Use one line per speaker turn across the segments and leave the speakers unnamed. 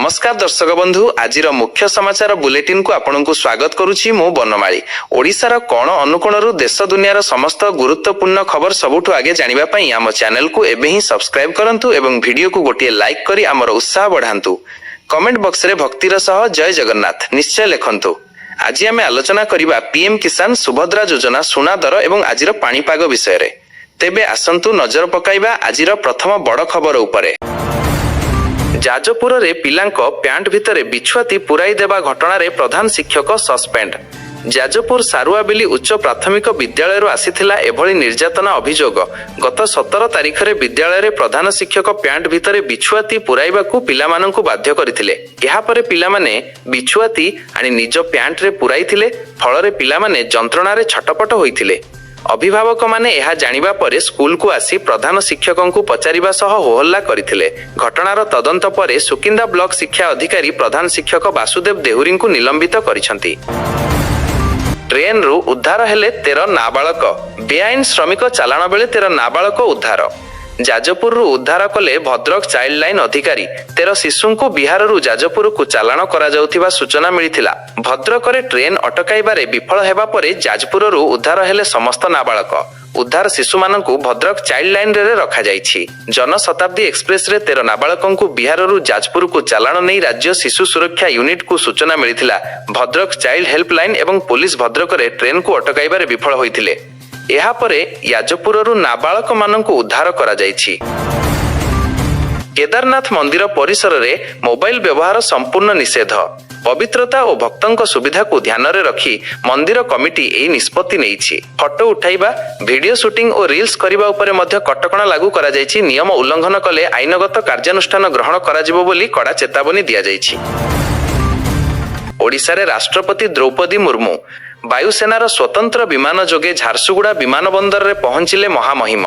नमस्कार दर्शक बंधु आज मुख्य समाचार बुलेटिन को आपंक स्वागत करुछि मु बनमाली। ओडिशार कोण अनुकोणरू देश दुनियार समस्त गुरुत्वपूर्ण खबर सबुठु आगे जानिबा पई आम चैनल को एबे ही सब्सक्राइब करंतु एवं वीडियो को गोटे लाइक करी आमर उत्साह बढ़ांतु। कमेंट बॉक्स रे भक्तिर सह जय जगन्नाथ निश्चय लिखंतु। आज आमे आलोचना करिबा पीएम किसान सुभद्रा योजना सुना दर एवं आजिर पाणीपाग विषय रे। तेबे आसंतु नजर पकाइबा आजिर प्रथम बड़ खबर उपरे। जाजपुर रे पिलांक प्यांट भितरे बिछुआती पुराई देवा घटना रे प्रधान शिक्षक सस्पेंड। जाजपुर सारुआबिली उच्च प्राथमिक विद्यालय आसीथिला एभली निर्यातना अभियोग। गत 17 तारिख रे विद्यालय रे प्रधान शिक्षक प्यांट भितरे बिछुआती पुराइबाकू पिलामानंकू बाध्य करथिले। एहा परे पिलामाने बिछुआती आनी निज प्यांट रे पुराइथिले। फଳରେ पिलामाने जंत्रणारे छटपट होइथिले। अभिभावक माने यह जानिबा परे स्कूल को आसी प्रधान शिक्षकों को पचारिबा सह होहल्ला करथिले। घटनार तदंत परे सुकिंदा ब्लॉक शिक्षा अधिकारी प्रधान शिक्षक वासुदेव देहुरी को निलंबित करिसंती। ट्रेन रु उद्धार हेले 13 नाबालक। बेआईन श्रमिक चालाण बेले 13 नाबालक उद्धार। जाजपुर रु उद्धार कले भद्रक चाइल्ड लाइन अधिकारी। 13 शिशु को बिहार रु जाजपुर को चालाण करा जाउथिबा सूचना मिलिथिला। भद्रक रे ट्रेन अटकाइबारे विफल हेबा परे जाजपुर रु उद्धार हेले समस्त नाबालक। उद्धार शिशु मानकू भद्रक चाइल्ड लाइन रे रखा जाइछि। जनशताब्दी एक्सप्रेस रे 13 नाबालकों को बिहार रु जाजपुर को चालाण नै राज्य शिशु सुरक्षा यूनिट को सूचना मिलिथिला। भद्रक चाइल्ड हेल्पलाइन एवं पुलिस भद्रक रे ट्रेन को अटकाइबारे विफल होइथिले। एहा परे याजपुर रु नाबालक मानकू उद्धार करा जाइछि। केदारनाथ मंदिर परिसर रे मोबाइल व्यवहार संपूर्ण निषेध। पवित्रता और भक्तों सुविधा को ध्यान रे रखी मंदिर कमिटी एही निष्पत्ति नेइछि। फोटो उठाइबा, वीडियो शूटिंग और रील्स करिबा उपरे मध्य कटकणा लागू करा जाइछि। नियम उल्लंघन कले आईनगत कार्यानुष्ठान ग्रहण करा जिवो बोली कड़ा चेतावनी दिया जाइछि। ओडिशा रे राष्ट्रपति द्रौपदी मुर्मू वायुसेनार स्वतंत्र विमान जोगे झारसुगुड़ा विमान बंदर रे पहुंचिले महामहिम।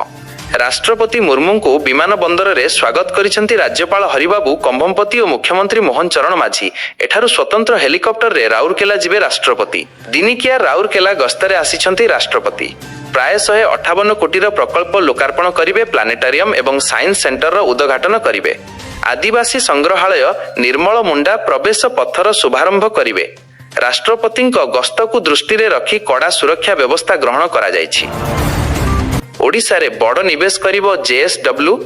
राष्ट्रपति मुर्मू को विमान बंदर रे स्वागत करिसेंती राज्यपाल हरिबाबू कंभमपति और मुख्यमंत्री मोहन चरण माझी। एठारु स्वतंत्र हेलिकॉप्टर रे राउरकेला जिबे राष्ट्रपति। दिनिकिया राउरकेला गस्तरे आसीछंती राष्ट्रपति। प्राय 158 कोटीर प्रकल्प लोकार्पण करिवे। प्लानेटारियम एवं साइंस सेंटर रो उद्घाटन करिवे। आदिवासी संग्रहालय निर्मल मुंडा प्रवेश पथर शुभारंभ करिवे। राष्ट्रपति गस्त को दृष्टि रे रखी कड़ा सुरक्षा व्यवस्था ग्रहण करा जाइछि। ओडिशा रे बड़ निवेश करिवो जेएसडब्ल्यू।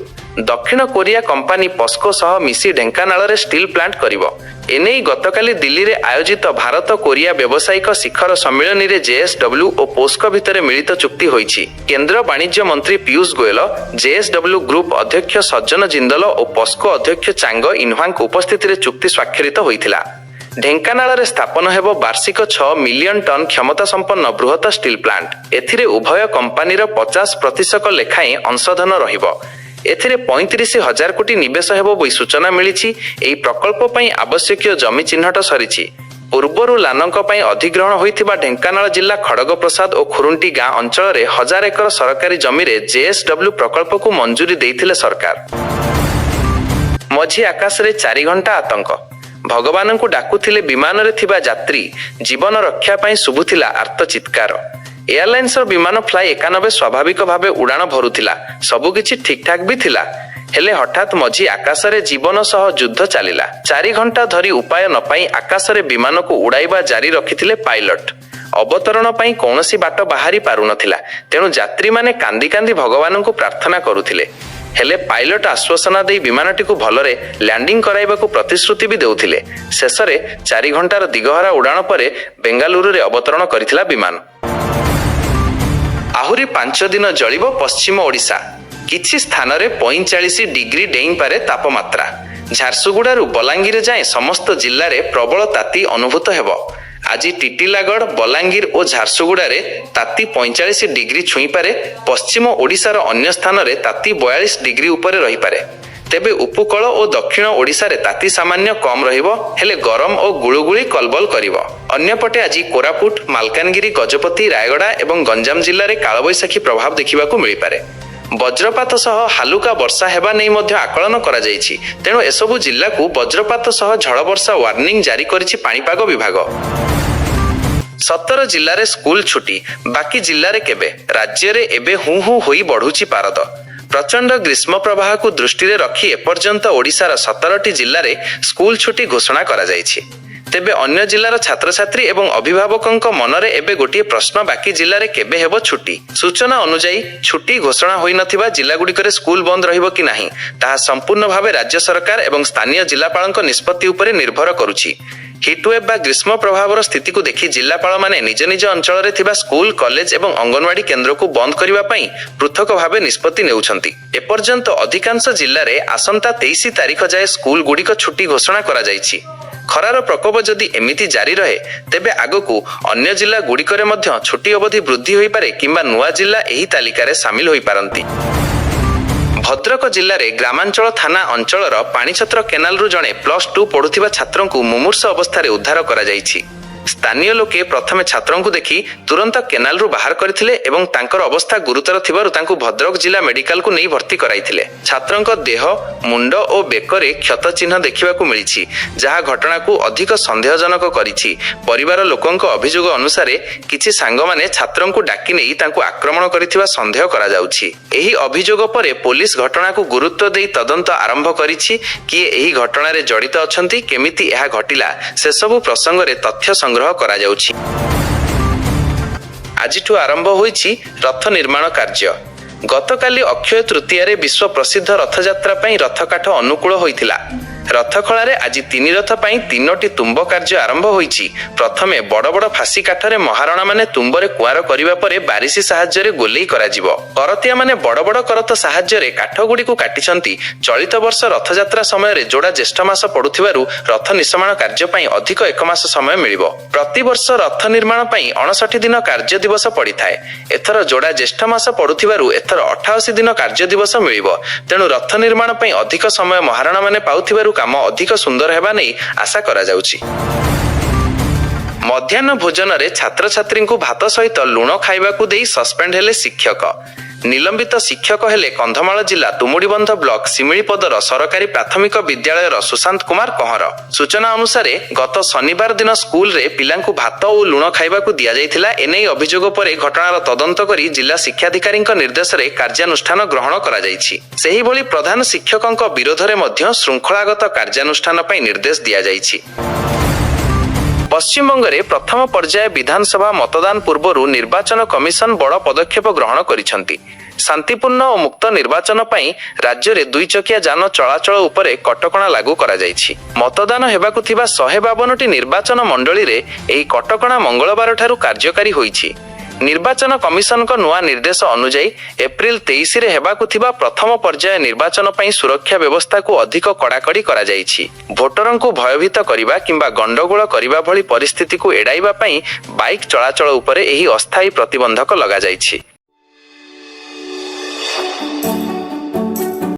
दक्षिण कोरिया कंपनी पस्को सह मिसी ढेंकानाल रे स्टील प्लांट करिवो। एनेई गतकाली दिल्ली रे आयोजित भारत कोरिया व्यावसायिक शिखर सम्मेलन रे जेएसडब्ल्यू और पोस्को भितर मिलित चुक्ति होइछि। केंद्र वाणिज्य मंत्री पीयूष गोयल, जेएसडब्ल्यू ग्रुप अध्यक्ष सज्जन जिंदल और पोस्को अध्यक्ष चांग इनह्वांग उपस्थिति रे चुक्ति स्वाक्षरित होइथिला। ढेंकानाल रे स्थापन हेबो वार्षिक 6 मिलियन टन क्षमता संपन्न बृहत स्टील प्लांट। एथिरे उभय कंपनीर 50% लेखाएं अंशधन रहिबो। एथिरे 35,000 कोटी निवेश हेबो बोली सूचना मिलिछि। एही प्रकल्प पई आवश्यक जमी चिन्हट सरिछि। पूर्वरु लानक पई अधिग्रहण होइथिबा ढेंकानाल जिल्ला खड़गप्रसाद और खुरुंटी गां अंचल रे 1000 एकर सरकारी जमी रे जेएसडब्ल्यू प्रकल्प को मंजूरी देइथिले सरकार। मझी आकाश रे 4 घंटा आतंक। भगवान को डाकुथिले विमान रे थिबा यात्री। जीवन रक्षा पाई शुभुथिला आर्त चित्कार। एयरलाइंस विमान फ्लाई 91 स्वाभाविक भावे उड़ान भरुथिला। सबु किछि ठीक ठाक भी थिला। हेले हठात मझी आकाश रे जीवन सह युद्ध चलिला। 4 घंटा धरी उपाय न पाई आकाश रे विमान को उड़ाइबा जारी रखिथिले पायलट। अवतरण पाई कौनसी बाट बाहरी पारु नथिला। तेणु यात्री माने कांदी कांदी भगवान को प्रार्थना करुथिले। हेले पायलट आश्वासना दे विमानटी को भलरे लैंडिंग कराइबा को प्रतिश्रुति भी देउथिले। शेषरे 4 घंटार दिगहरा उड़ान परे बेंगालुरु रे अवतरण करिथिला विमान। आहुरी 5 दिन जळिबो पश्चिम ओडिशा। किछि स्थान रे 45 डिग्री डेई पारे तापमात्रा। झारसुगुड़ारू बलांगीर जाए समस्त जिल्ला रे प्रबल ताती अनुभूत हेबो। आज टिटिलागढ़, बलांगीर और झारसुगुड़ा रे ताती 45 डिग्री छुई पारे। पश्चिम ओडिशार अन्य स्थान रे ताती 42 डिग्री उपरे रही पारे। तेबे उपकूल और दक्षिण ओडिशा रे ताती सामान्य कम रहिबो। हेले गरम और गुळुगुळी कलबल करिवो। अन्यपटे आज कोरापुट, मालकानगिरी, गजपति, रायगड़ा एवं गंजाम जिल्ला रे कालबैशाखी प्रभाव देखिबाकू मिली पारे। वज्रपात सह हालुका वर्षा हेबा नै मध्य आकलन करा जाइछि। तेणु एसबु जिल्ला को वज्रपात सह झड़ वर्षा वार्निंग जारी करिछि पाणीपाग विभाग। 17 जिल्ला रे स्कूल छुट्टी। बाकी जिल्ला रे केबे? राज्य रे एबे हु हु होई बढ़ुछि पारद। प्रचंड ग्रीष्म प्रवाह को दृष्टि रखी एपर्यंत ओडिशार 17टी जिल्लार स्कूल छुट्टी घोषणा करा जायछि। तेबे अन्य जिल्लार छात्र छात्री एवं अभिभावकों मनरे एबे गोटे प्रश्न बाकी जिल्लारे केबे हेबो छुट्टी। सूचना अनुसार छुट्टी घोषणा होई नथिबा जिल्लागुड़िकरे स्कूल बंद रहिबो कि नाही ताहा संपूर्ण भावे राज्य सरकार एवं स्थानीय जिल्लापालଙ୍କ निष्पत्ति उपरे निर्भर करुछि। हिटवेव बा ग्रीष्म प्रभावर स्थिति को देखि जिल्लापाल माने निज निज अंचल रे थिबा स्कूल कॉलेज एवं अंगनवाड़ी केन्द्र को बंद करिबा पई पृथक भावे निष्पत्ति नेउछंती। एपर्यंत अधिकांश जिल्ला रे आसंता 23 तारिख जाए स्कूल गुड़िक छुट्टी घोषणा करा जायछि। खरार प्रकोप जदि एमिति जारी रहे तेबे आगकू अन्य जिल्ला गुड़िकरे मध्य छुट्टी अवधि वृद्धि होई पारे किंबा नुआ जिल्ला एही तालिकारे सामिल होई पारंती। भद्रक जिल्ला रे ग्रामांचल थाना अंचलर पाणीछत्र केनाल रु जणे +2 पढ़ुथिबा छात्रंकु मुमूर्ष अवस्थारे उद्धार करा जायछि। स्थानीय लोके प्रथमे छात्रंकु देखि तुरंत केनाल रु बाहर करथिले एवं तांकर अवस्था गुरुतर थिबारु तांकु भद्रक जिला मेडिकल को नै भर्ती कराइथिले। छात्रंक देह मुंड ओ बेकरे क्षत चिन्ह देखिबाकु मिलिछि जहा घटना को अधिक संदेहजनक करिछि। परिवार लोकंक अभियोग अनुसार किछि सांग माने छात्रंकु डाकी नै तांकु आक्रमण करिथिबा संदेह करा जाउछि। एही अभियोग परे पुलिस घटना को गुरुत्व देई तदंत आरंभ करिछि कि एही घटना रे जड़ित अछंती केमिति एहा घटिला से सब प्रसंग रे तथ्य संग्रह करा जाउछि। आजिठु आरंभ होईछि रथ निर्माण कार्य। गतकाली अक्षय तृतीया रे विश्व प्रसिद्ध रथयात्रा पई रथकाठ अनुकूल होइथिला। रथखଳାରେ ଆଜି 3 ରଥ ପାଇଁ 3ଟି ତୁମ୍ବ କାର୍ଯ୍ୟ ଆରମ୍ଭ ହୋଇଛି। ପ୍ରଥମେ ବଡ଼ ବଡ଼ ଫାସି କାଠରେ ମହାରଣା ମାନେ ତୁମ୍ବରେ କୁଆର କରିବା ପରେ ବାରିଶି ସାହାଯ୍ୟରେ ଗୋଲେଇ କରାଯିବ। କରତିଆ ମାନେ ବଡ଼ ବଡ଼ କରତ ସାହାଯ୍ୟରେ କାଠ ଗୁଡ଼ିକୁ କାଟିଛନ୍ତି। ଚଳିତ ବର୍ଷ ରଥଯାତ୍ରା ସମୟରେ ଯୋଡ଼ା ଜ୍ୟେଷ୍ଠ ମାସ ପଡୁଥିବାରୁ ରଥ ନିର୍ମାଣ କାର୍ଯ୍ୟ ପାଇଁ ଅଧିକ 1 ମାସ ସମୟ ମିଳିବ। ପ୍ରତିବର୍ଷ ରଥ ନିର୍ମାଣ ପାଇଁ 59 ଦିନ କାର୍ଯ୍ୟ ଦିବସ ପଡିଥାଏ। ଏଥର ଯୋଡ଼ା ଜ୍ୟେଷ୍ଠ ମାସ ପଡୁଥିବାରୁ ଏଥର 88 ଦିନ କାର୍ଯ୍ୟ ଦିବସ ମିଳିବ। ତେଣୁ ରଥ ନିର୍ମାଣ ପାଇଁ ଅଧିକ ସମୟ ମହାରଣା ମାନେ ପାଉଥିବାରୁ काम अधिक सुंदर हेबा नै आशा करा जाउछि। मध्याह्न भोजन रे छात्र छात्री को भात सहित लुण खाइबाकू देई सस्पेंड हेले शिक्षक। निलंबित शिक्षक हेले कंधमाल जिला तुमुडीबंध ब्लॉक सिमिलीपदर सरकारी प्राथमिक विद्यालयर सुशांत कुमार कहर। सूचना अनुसार गत शनिवार दिन स्कूल रे पिलांकु भात और लुण खाइबाकू दिया जायथिला। एनै अभियोग परे घटनार तदंत करी जिला शिक्षाधिकारीଙ୍କ निर्देश रे कार्यानुष्ठान ग्रहण करा जायछि। सेही भली प्रधान शिक्षकଙ୍କ विरोधरे मध्य श्रृंखलागत कार्यानुष्ठान पई निर्देश दिया जायछि। पश्चिम बंग रे प्रथम पर्याय विधानसभा मतदान पूर्व निर्वाचन कमिशन बड़ पदक्षेप ग्रहण करिसंती। शांतिपूर्ण और मुक्त निर्वाचन पई राज्य रे 2 चकिया जान चलाचल उपरे कटकणा लागू करा जायछि। मतदान हेबाकु थिबा 152टी निर्वाचन मंडली रे एही कटकणा मंगलवार ठारू कार्यकारी होईछि। निर्वाचन कमिशन को नुआ निर्देश अनुଯାयी एप्रिल 23 रे हेबाकु थिबा प्रथम पर्याय निर्वाचन पई सुरक्षा व्यवस्था को अधिक कड़ाकड़ी करा जायछि। भोटरन को भयभीत करिबा किंबा गंडगोल करिबा भली परिस्थिति को एडाइबा पई बाइक चलाचल उपरे एही अस्थायी प्रतिबंधक लगा जायछि।